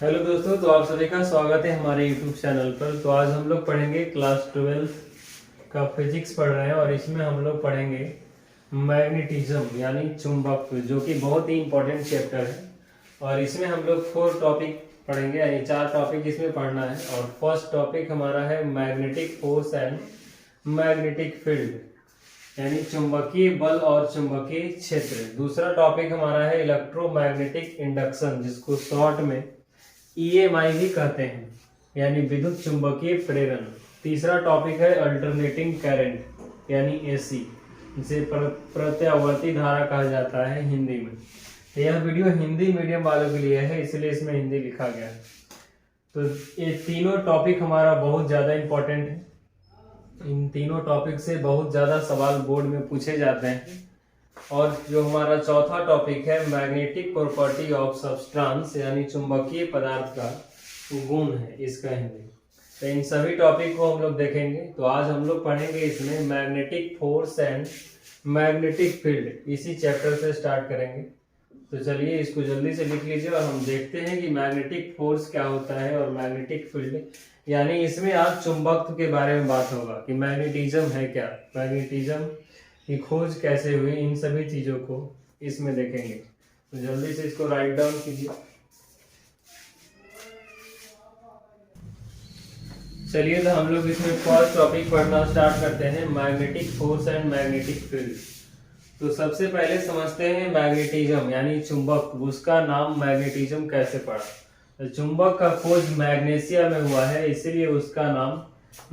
Hello दोस्तों, तो आप सभी का स्वागत है हमारे यूट्यूब चैनल पर। तो आज हम लोग पढ़ेंगे क्लास 12 का फिजिक्स पढ़ रहे हैं और इसमें हम लोग पढ़ेंगे मैग्नेटिज्म यानी चुंबकत्व, जो कि बहुत ही इंपॉर्टेंट चैप्टर है। और इसमें हम लोग 4 टॉपिक पढ़ेंगे, यानी 4 टॉपिक इसमें पढ़ना है। और फर्स्ट टॉपिक हमारा है magnetic force and magnetic field, यानी चुंबकीय बल और चुंबकीय क्षेत्र। दूसरा टॉपिक हमारा है इलेक्ट्रोमैग्नेटिक इंडक्शन, जिसको शॉर्ट में EMI भी कहते हैं, यानी विद्युत चुंबकीय प्रेरण। तीसरा टॉपिक है अल्टरनेटिंग करंट यानी AC, जिसे प्रत्यावर्ती धारा कहा जाता है हिंदी में। तो यह वीडियो हिंदी मीडियम वालों के लिए है, इसलिए इसमें हिंदी लिखा गया है। तो ये तीनों टॉपिक हमारा बहुत ज़्यादा इम्पोर्टेंट है। इन तीनों टॉपिक से बहुत ज़्यादा सवाल बोर्ड में पूछे जाते हैं। और जो हमारा चौथा टॉपिक है मैग्नेटिक प्रॉपर्टी ऑफ सब्सटेंस, यानी चुंबकीय पदार्थ का गुण है इसका हिंदी। तो इन सभी टॉपिक को हम लोग देखेंगे। तो आज हम लोग पढ़ेंगे इसमें magnetic force and magnetic field, इसी चैप्टर से स्टार्ट करेंगे। तो चलिए इसको जल्दी से लिख लीजिए और हम देखते हैं कि मैग्नेटिक फोर्स क्या होता है और मैग्नेटिक फील्ड, यानी इसमें आज चुंबकत्व के बारे में बात होगा कि मैग्नेटिज्म है क्या, मैग्नेटिज्म की खोज कैसे हुई, इन सभी चीजों को इसमें देखेंगे। तो जल्दी से इसको राइट डाउन कीजिए। चलिए, तो हम लोग इसमें फर्स्ट टॉपिक पढ़ना स्टार्ट करते हैं, magnetic force and magnetic field. तो सबसे पहले समझते हैं मैग्नेटिज्म यानी चुंबक, उसका नाम मैग्नेटिज्म कैसे पड़ा। तो चुंबक का खोज मैग्नेशिया में हुआ है, इसीलिए उसका नाम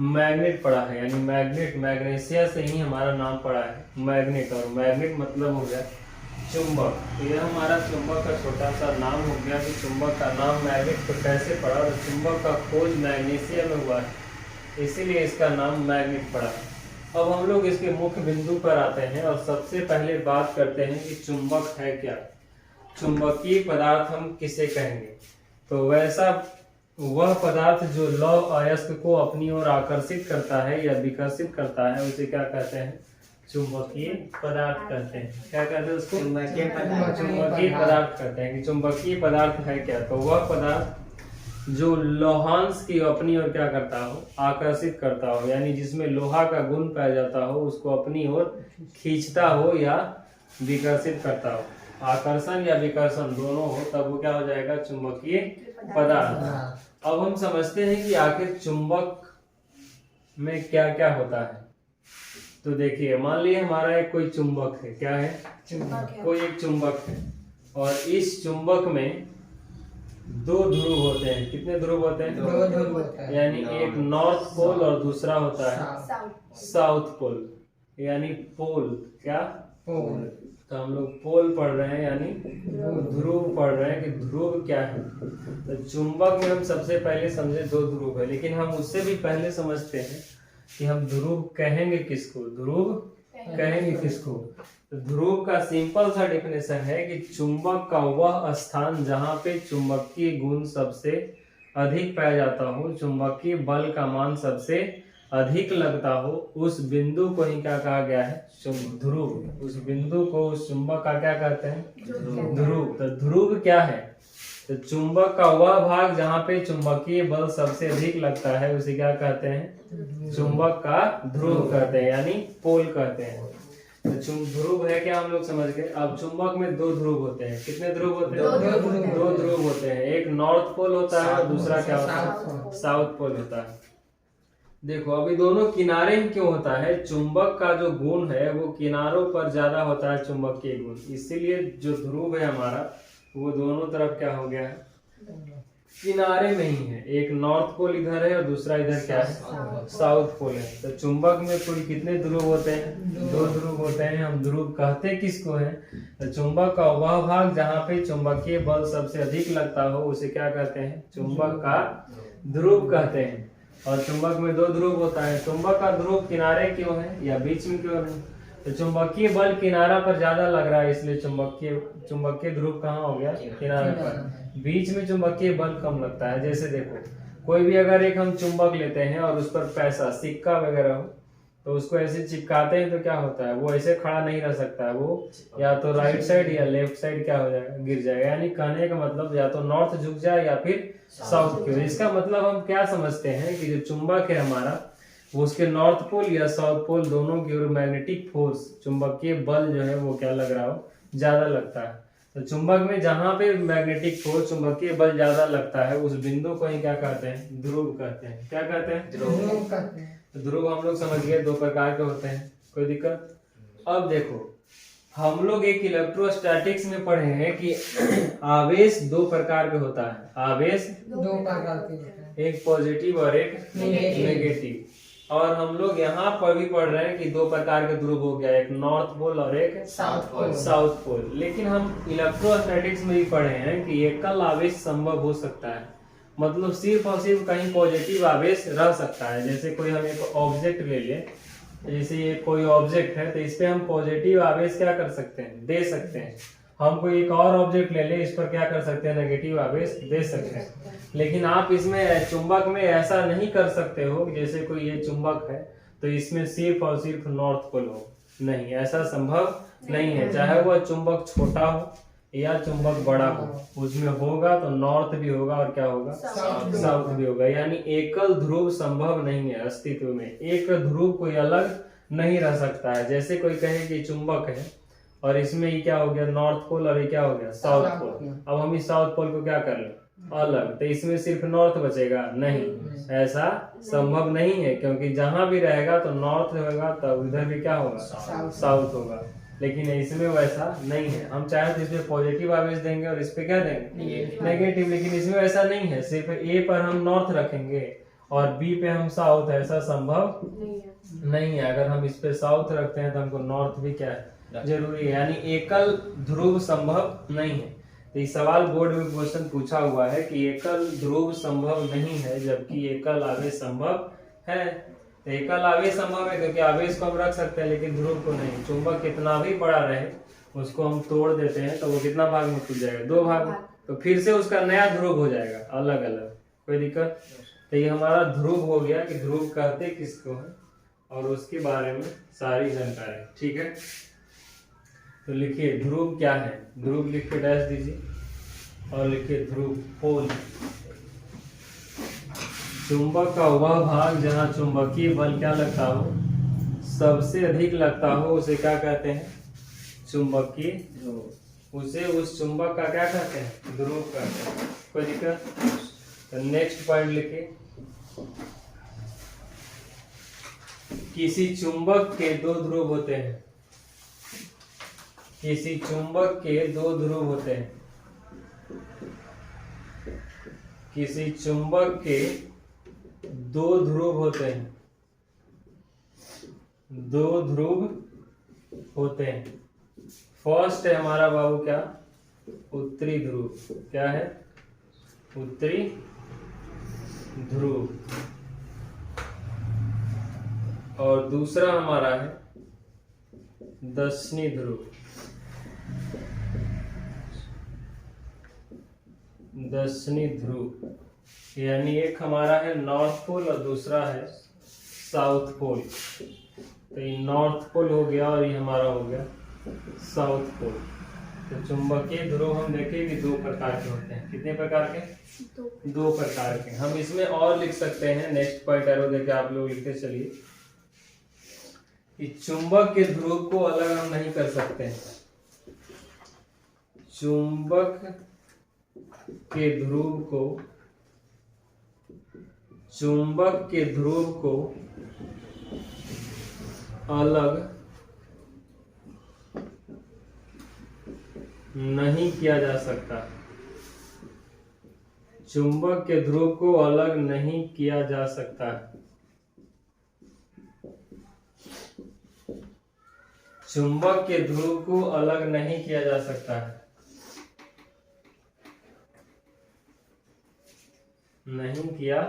मैग्नेट पड़ा है, यानी मैग्नेट, मैग्नेशिया से ही हमारा नाम पड़ा है मैग्नेट। और मैग्नेट मतलब हो गया चुंबक। तो यह हमारा चुंबक का छोटा सा नाम हो गया कि चुंबक का नाम मैग्नेट तो कैसे पड़ा। और चुंबक का खोज मैग्नेशिया में हुआ है, इसीलिए इसका नाम मैग्नेट पड़ा। अब हम लोग इसके मुख्य बिंदु पर आते हैं और सबसे पहले बात करते हैं कि चुंबक है क्या, चुंबकीय पदार्थ हम किसे कहेंगे। तो वैसा वह पदार्थ जो लौह अयस्क को अपनी ओर आकर्षित करता है या विकर्षित करता है, उसे क्या कहते हैं, चुंबकीय पदार्थ कहते हैं। क्या कहते हैं उसको, चुंबकीय पदार्थ कहते हैं। कि चुंबकीय पदार्थ है क्या, तो वह पदार्थ जो लोहांश की अपनी ओर क्या करता हो, आकर्षित करता हो, यानी जिसमें लोहा का गुण पाया जाता हो, उसको अपनी ओर खींचता हो या विकर्षित करता हो। आकर्षण या विकर्षण दोनों हो, तब वो क्या हो जाएगा, चुंबकीय पदार्थ। अब हम समझते हैं कि आखिर चुंबक में क्या क्या होता है। तो देखिए, मान लीजिए हमारा एक कोई चुंबक है, क्या है, कोई एक चुंबक है, और इस चुंबक में 2 ध्रुव होते हैं। कितने ध्रुव होते हैं, 2 ध्रुव होते हैं। यानी एक नॉर्थ पोल और दूसरा होता है साउथ पोल, यानी पोल, क्या पोल। तो हम लोग पोल पढ़ रहे हैं, यानी ध्रुव पढ़ रहे हैं कि ध्रुव क्या है। तो चुंबक में हम सबसे पहले समझे 2 ध्रुव है, लेकिन हम उससे भी पहले समझते हैं कि हम ध्रुव कहेंगे किसको, ध्रुव कहेंगे किसको। तो ध्रुव का सिंपल सा डेफिनेशन है कि चुंबक का वह स्थान जहाँ पे चुंबकीय गुण सबसे अधिक पाया जाता हो, चुंबकीय बल का मान सबसे अधिक लगता हो, उस बिंदु को ही क्या कहा गया है, ध्रुव। उस बिंदु को, उस चुंबक का क्या कहते हैं, ध्रुव। तो ध्रुव क्या है, तो चुंबक का वह भाग जहाँ पे चुंबकीय बल सबसे अधिक लगता है, उसे क्या कहते हैं, चुंबक का ध्रुव कहते हैं, यानी पोल कहते हैं। तो ध्रुव है क्या, हम लोग समझ गए। अब चुंबक में 2 ध्रुव होते हैं। कितने ध्रुव होते हैं, 2 ध्रुव होते हैं। एक नॉर्थ पोल होता है और दूसरा क्या होता है, साउथ पोल होता है। देखो, अभी दोनों किनारे ही क्यों होता है, चुंबक का जो गुण है वो किनारों पर ज्यादा होता है, चुंबकीय गुण। इसीलिए जो ध्रुव है हमारा, वो दोनों तरफ क्या हो गया है, किनारे में ही है। एक नॉर्थ पोल इधर है और दूसरा इधर क्या है, साउथ पोल है। तो चुंबक में कुल कितने ध्रुव होते हैं, 2 ध्रुव होते हैं। हम ध्रुव कहते किसको है, तो चुंबक का वह भाग जहाँ पे चुंबकीय बल सबसे अधिक लगता हो, उसे क्या कहते हैं, चुंबक का ध्रुव कहते हैं। और चुंबक में 2 ध्रुव होता है। चुंबक का ध्रुव किनारे क्यों है या बीच में क्यों है, तो चुंबकीय बल किनारा पर ज्यादा लग रहा है, इसलिए चुंबकीय ध्रुव कहाँ हो गया, किनारे पर। बीच में चुंबकीय बल कम लगता है। जैसे देखो, कोई भी अगर एक हम चुंबक लेते हैं और उस पर पैसा, सिक्का वगैरह हो, तो उसको ऐसे चिपकाते हैं तो क्या होता है, वो ऐसे खड़ा नहीं रह सकता है, वो या तो राइट साइड या लेफ्ट साइड क्या हो जाएगा, गिर जाएगा। यानी कहने का मतलब या तो नॉर्थ झुक जाए या फिर साउथ की ओर। इसका मतलब हम क्या समझते हैं कि जो चुंबक है हमारा, वो उसके नॉर्थ पोल या साउथ पोल दोनों की ओर मैग्नेटिक फोर्स, चुंबकीय बल जो है वो क्या लग रहा हो, ज्यादा लगता है। तो चुंबक में जहां पे मैग्नेटिक फोर्स, चुंबकीय बल ज्यादा लगता है, उस बिंदु को ही क्या कहते हैं, ध्रुव कहते हैं। क्या कहते हैं, ध्रुव कहते हैं। तो ध्रुव हम लोग समझ गए 2 प्रकार के होते हैं, कोई दिक्कत। अब देखो हम लोग एक इलेक्ट्रोस्टैटिक्स में पढ़े हैं कि आवेश 2 प्रकार के होता है, आवेश 2 प्रकार के होते हैं, एक पॉजिटिव और एक नेगेटिव। और हम लोग यहाँ पर भी पढ़ रहे हैं कि 2 प्रकार के ध्रुव हो गया, एक नॉर्थ पोल और एक साउथ पोल। लेकिन हम इलेक्ट्रोस्टैटिक्स में भी पढ़े हैं कि एकल आवेश संभव हो सकता है, मतलब सिर्फ और सिर्फ कहीं पॉजिटिव आवेश रह सकता है। जैसे कोई हम एक ऑब्जेक्ट ले लें, जैसे ये कोई ऑब्जेक्ट है तो इस पे हम पॉजिटिव आवेश क्या कर सकते हैं, दे सकते हैं। हम कोई एक और ऑब्जेक्ट ले ले, इस पर क्या कर सकते हैं, नेगेटिव आवेश दे सकते हैं। लेकिन आप इसमें चुंबक में ऐसा नहीं कर सकते हो, जैसे कोई ये चुंबक है तो इसमें सिर्फ और सिर्फ नॉर्थ पोल हो, नहीं, ऐसा संभव नहीं है। चाहे वह चुंबक छोटा हो या चुंबक बड़ा हो, उसमें होगा तो नॉर्थ भी होगा और क्या होगा, साउथ भी होगा। यानी एकल ध्रुव संभव नहीं है अस्तित्व में, एक ध्रुव कोई अलग नहीं रह सकता है। जैसे कोई कहे कि चुंबक है और इसमें ये क्या हो गया, नॉर्थ पोल, और ये क्या हो गया, साउथ पोल। अब हम इस साउथ पोल को क्या कर लें, अलग, तो इसमें सिर्फ नॉर्थ बचेगा, नहीं, ऐसा संभव नहीं है। क्योंकि जहां भी रहेगा तो नॉर्थ होगा, तब इधर भी क्या होगा, साउथ होगा। लेकिन इसमें वैसा नहीं है। हम चाहे तो इसमें पॉजिटिव आवेश देंगे और इस पे क्या देंगे, नेगेटिव। लेकिन इसमें ऐसा नहीं है, सिर्फ ए पर हम नॉर्थ रखेंगे और बी पे हम साउथ, ऐसा संभव नहीं है। अगर हम इस पे साउथ रखते हैं तो हमको नॉर्थ भी क्या है, जरूरी है। यानी एकल ध्रुव संभव नहीं है। तो इस सवाल बोर्ड में क्वेश्चन पूछा हुआ है कि एकल ध्रुव संभव नहीं है, जबकि एकल आवेश संभव है। तो एकल आवेश संभव है क्योंकि आवेश को हम रख सकते हैं लेकिन ध्रुव को नहीं। चुंबक कितना भी बड़ा रहे, उसको हम तोड़ देते हैं तो वो कितना भाग में टूट जाएगा, 2 भाग, तो फिर से उसका नया ध्रुव हो जाएगा अलग अलग, कोई दिक्कत। तो ये हमारा ध्रुव हो गया कि ध्रुव कहते किसको है और उसके बारे में सारी जानकारी, ठीक है। तो लिखिए ध्रुव क्या है, ध्रुव लिख के डैश दीजिए और लिखिए ध्रुव पोल। चुंबक का वह भाग जहाँ चुंबकीय बल क्या लगता हो, सबसे अधिक लगता हो, उसे क्या कहते हैं, चुंबकीय ध्रुव। उसे उस चुंबक का क्या कहते हैं, ध्रुव कहते हैं, कोई दिक्कत। तो नेक्स्ट पॉइंट लिखिए, किसी चुंबक के 2 ध्रुव होते हैं, किसी चुंबक के 2 ध्रुव होते हैं, किसी चुंबक के 2 ध्रुव होते हैं, 2 ध्रुव होते हैं। फर्स्ट है हमारा बाबू क्या, उत्तरी ध्रुव, क्या है, उत्तरी ध्रुव। और दूसरा हमारा है दक्षिणी ध्रुव, दक्षिणी ध्रुव। यानी एक हमारा है नॉर्थ पोल और दूसरा है साउथ पोल। तो ये नॉर्थ पोल हो गया और ये हमारा हो गया साउथ पोल। तो चुंबकीय ध्रुव हम देखें कि 2 प्रकार के होते हैं, कितने प्रकार के, 2 प्रकार के। हम इसमें और लिख सकते हैं, नेक्स्ट पॉइंट एरो देके आप लोग लिखते चलिए कि चुंबक के ध्रुव को अलग हम नहीं कर सकते हैं, चुंबक के ध्रुव को, चुंबक के ध्रुव को अलग नहीं किया जा सकता, चुंबक के ध्रुव को अलग नहीं किया जा सकता। चुंबक के ध्रुव को अलग नहीं किया जा सकता है, नहीं किया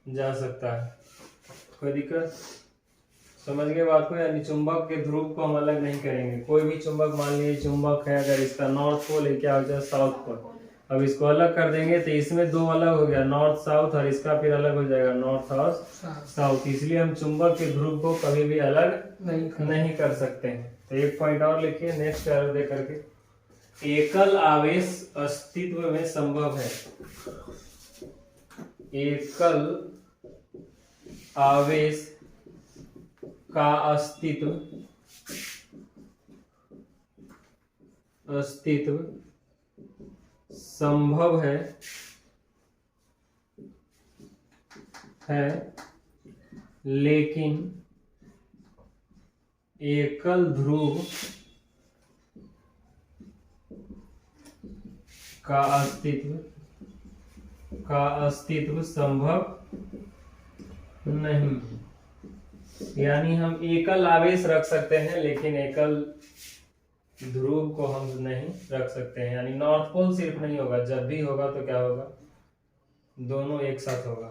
जा सकता है, कोई दिक्कत, समझ गए बात को। यानी चुंबक के ध्रुव को हम अलग नहीं करेंगे। कोई भी चुंबक, मान लीजिए चुंबक है, अगर इसका नॉर्थ पोल है, क्या हो जाए, साउथ पोल, अब इसको अलग कर देंगे तो इसमें दो अलग हो गया, नॉर्थ साउथ, और इसका फिर अलग हो जाएगा नॉर्थ और साउथ। इसलिए हम चुंबक के ध्रुव को कभी भी अलग नहीं कर सकते हैं। तो एक पॉइंट और लिखिए नेक्स्ट एरो दे करके, एकल आवेश अस्तित्व में संभव है। एकल आवेश का अस्तित्व संभव है लेकिन एकल ध्रुव का अस्तित्व संभव नहीं। यानी हम एकल आवेश रख सकते हैं लेकिन एकल ध्रुव को हम नहीं रख सकते हैं। यानी नॉर्थ पोल सिर्फ नहीं होगा, जब भी होगा तो क्या होगा, दोनों एक साथ होगा।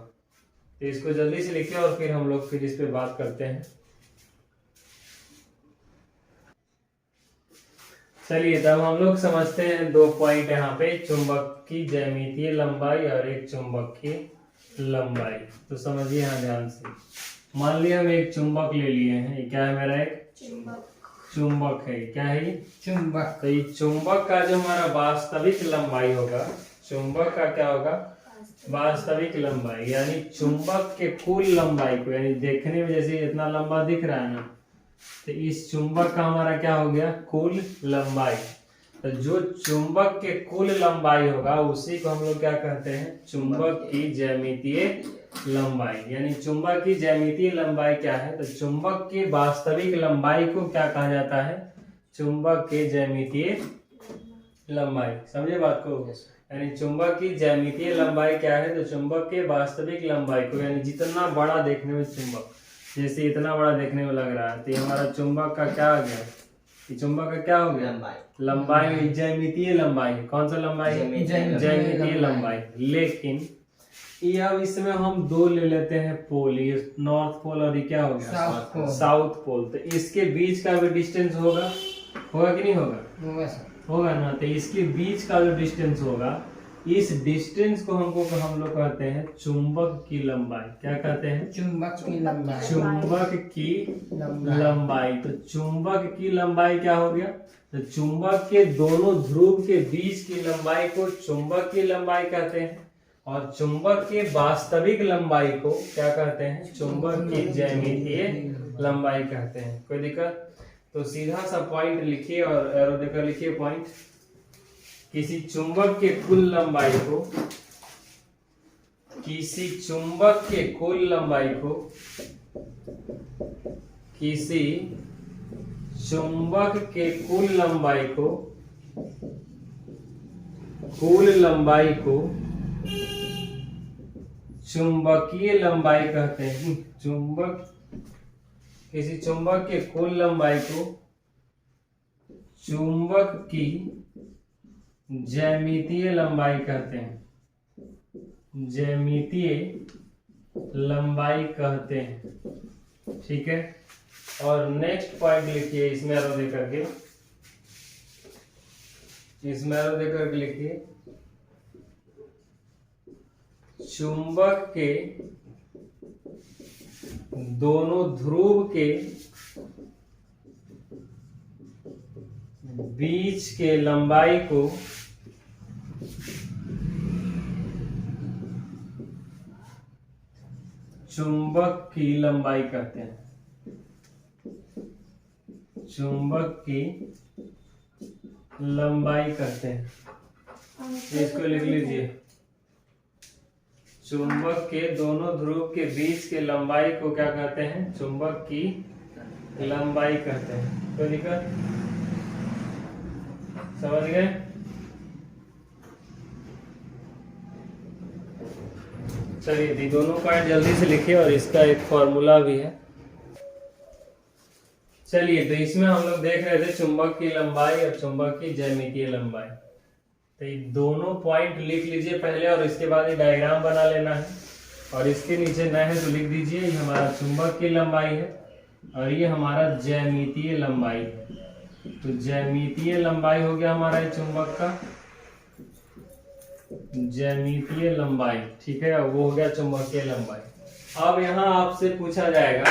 तो इसको जल्दी से लिखिए और फिर हम लोग फिर इस पे बात करते हैं। चलिए तब हम लोग समझते हैं दो पॉइंट यहाँ पे, चुंबक की ज्यामितीय लंबाई और एक चुंबक की लंबाई। तो समझिए यहाँ ध्यान से, मान लिया हम एक चुंबक ले लिए हैं, ये क्या है मेरा एक चुंबक है, क्या है ये चुंबक। तो ये चुंबक का जो हमारा वास्तविक लंबाई होगा, चुंबक का क्या होगा, वास्तविक लंबाई, यानी चुंबक के कुल लंबाई को, यानी देखने में जैसे इतना लंबा दिख रहा है ना, तो इस चुंबक का हमारा क्या हो गया, कुल लंबाई। तो जो चुंबक के कुल लंबाई होगा उसी को हम लोग क्या कहते हैं, चुंबक की ज्यामितीय लंबाई। यानी चुंबक की ज्यामितीय लंबाई क्या है, तो चुंबक की वास्तविक लंबाई को क्या कहा जाता है, चुंबक के ज्यामितीय लंबाई। समझे बात को, यानी चुंबक की ज्यामितीय लंबाई क्या है, तो चुंबक के वास्तविक लंबाई को, यानी जितना बड़ा देखने में चुंबक, जैसे इतना बड़ा देखने में लग रहा है, तो ये हमारा चुंबक का क्या हो गया, ये चुंबक का क्या हो गया, लंबाई ज्यामितीय लंबाई। कौन सा लंबाई, ज्यामितीय लंबाई। लेकिन ये अब इसमें हम दो ले लेते हैं पोल, ये नॉर्थ पोल और ये क्या हो गया, साउथ पोल। तो इसके बीच का भी डिस्टेंस होगा कि नहीं होगा, होगा ना। तो इसके बीच का जो डिस्टेंस होगा, इस डिस्टेंस को हम लोग कहते हैं चुंबक की लंबाई। क्या कहते हैं, चुंबक की लंबाई। चुंबक की लंबाई। तो चुंबक की लंबाई क्या हो गया, तो चुंबक के दोनों ध्रुव के बीच की लंबाई को चुंबक की लंबाई कहते हैं, और चुंबक के वास्तविक लंबाई को क्या कहते हैं, चुंबक की ज्यामितीय लंबाई कहते हैं। कोई दिक्कत, तो सीधा सा पॉइंट लिखिए और एरो देकर लिखिए पॉइंट। किसी चुंबक के कुल लंबाई को, किसी चुंबक के कुल लंबाई को, किसी चुंबक के कुल लंबाई को, कुल लंबाई को चुंबकीय लंबाई कहते हैं। चुंबक, किसी चुंबक के कुल लंबाई को चुंबक की ज्यामितीय लंबाई कहते हैं, ज्यामितीय लंबाई कहते हैं। ठीक है, और नेक्स्ट पॉइंट लिखिए, इसमें एरो दे करके, इसमें एरो दे करके लिखिए, चुंबक के दोनों ध्रुव के बीच के लंबाई को चुंबक की लंबाई कहते हैं, चुंबक की लंबाई कहते हैं। इसको लिख लीजिए, चुंबक के दोनों ध्रुव के बीच के लंबाई को क्या कहते हैं, चुंबक की लंबाई कहते हैं। तो दिक्कत, समझ गए। चलिए दोनों पॉइंट जल्दी से लिखिए और इसका एक फॉर्मूला भी है। चलिए, तो इसमें हम लोग देख रहे थे चुंबक की लंबाई और चुंबक की ज्यामितीय लंबाई। तो ये दोनों पॉइंट लिख लीजिए पहले, और इसके बाद ये डायग्राम बना लेना है, और इसके नीचे न है तो लिख दीजिए, ये हमारा चुंबक की लंबाई है और ये हमारा ज्यामितीय लंबाई है। तो ज्यामितीय लंबाई हो गया हमारा ये चुंबक का, ज्यामितीय लंबाई, ठीक है, वो हो गया चुंबकीय लंबाई। अब यहाँ आपसे पूछा जाएगा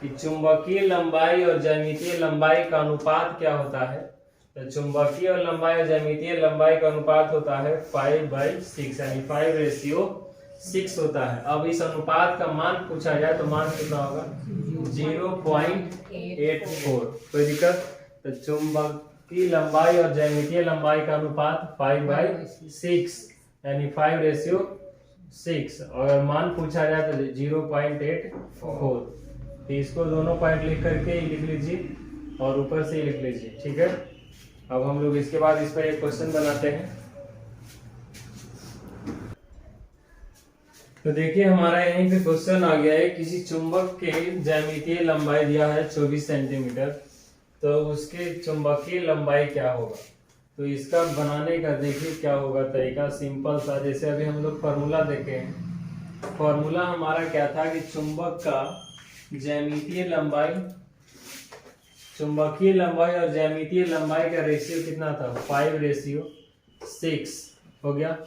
कि चुंबकीय लंबाई और ज्यामितीय लंबाई का अनुपात क्या होता है। तो चुंबकीय लंबाई और ज्यामितीय लंबाई का अनुपात होता है 5/6, यानी 5:6 होता है। अब इस अनुपात का मान पूछा जाए तो मान कितना होगा 0.84। कोई दिक्कत? तो चुंबकीय लंबाई और ज्यामितीय लंबाई का अनुपात 5/6 यानी 5:6, और मान पूछा जाए तो 0.84। तो इसको दोनों पॉइंट लिख करके ही लिख लीजिए और ऊपर से ही लिख लीजिए, ठीक है। अब हम लोग इसके बाद इस पर एक क्वेश्चन बनाते हैं। तो देखिए हमारा यहीं पे क्वेश्चन आ गया है, किसी चुंबक के ज्यामितीय लंबाई दिया है 24 सेंटीमीटर, तो उसके चुंबकीय लंबाई क्या होगा। तो इसका बनाने का देखिए क्या होगा तरीका, सिंपल सा। जैसे अभी हम लोग फार्मूला देखे हैं, फार्मूला हमारा क्या था कि चुंबक का ज्यामितीय लंबाई, चुंबकीय लंबाई और ज्यामितीय लंबाई का रेशियो कितना था 5:6 हो गया।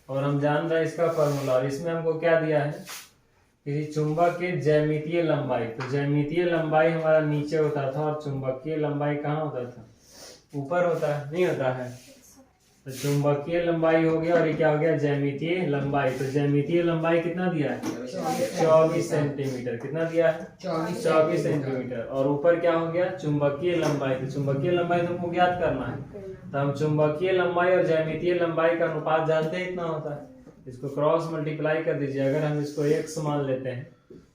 और हम जान रहे हैं इसका फार्मूला, और इसमें हमको क्या दिया है किसी चुंबक के ज्यामितीय लंबाई। तो ज्यामितीय लंबाई हमारा नीचे होता था और चुंबकीय लंबाई कहाँ होता था, ऊपर होता है, नहीं होता है। तो चुंबकीय लंबाई हो गया और ये क्या हो गया ज्यामितीय लंबाई। तो ज्यामितीय लंबाई कितना दिया है 24 सेंटीमीटर, कितना दिया है 24 सेंटीमीटर। और ऊपर क्या हो गया चुंबकीय लंबाई। तो चुंबकीय लंबाई तुमको ज्ञात करना है, तो हम चुंबकीय लंबाई और ज्यामितीय लंबाई का अनुपात जानते हैं इतना होता है। इसको क्रॉस मल्टीप्लाई कर दीजिए। अगर हम इसको x मान लेते हैं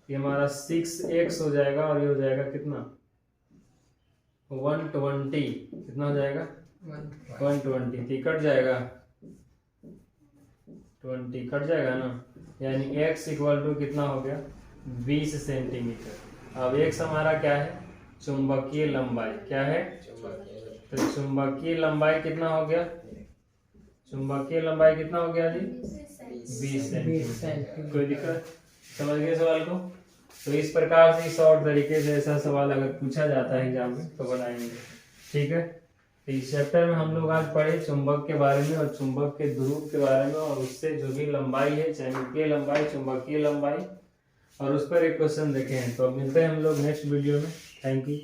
ये हमारा 6x हो जाएगा, और ये हो जाएगा कितना 120, कितना हो जाएगा 120। तो कट जाएगा 20, कट जाएगा ना, यानी x इक्वल टू कितना हो गया 20 सेंटीमीटर। अब x हमारा क्या है चुंबकीय लंबाई, क्या है तो चुंबकीय लंबाई कितना हो गया, चुंबकीय लंबाई कितना हो गया जी 20 सेंटीमीटर। कोई दिक्कत, समझ गए सवाल को। तो इस प्रकार से शॉर्ट तरीके से ऐसा सवाल अगर पूछा जाता है एग्जाम में तो बनाएंगे, ठीक है। तो इस चैप्टर में हम लोग आज पढ़े चुंबक के बारे में और चुंबक के ध्रुव के बारे में, और उससे जो भी लंबाई है ज्यामितीय लंबाई, चुंबकीय लंबाई, और उस पर एक क्वेश्चन देखे हैं। तो अब मिलते हैं हम लोग नेक्स्ट वीडियो में। Thank you.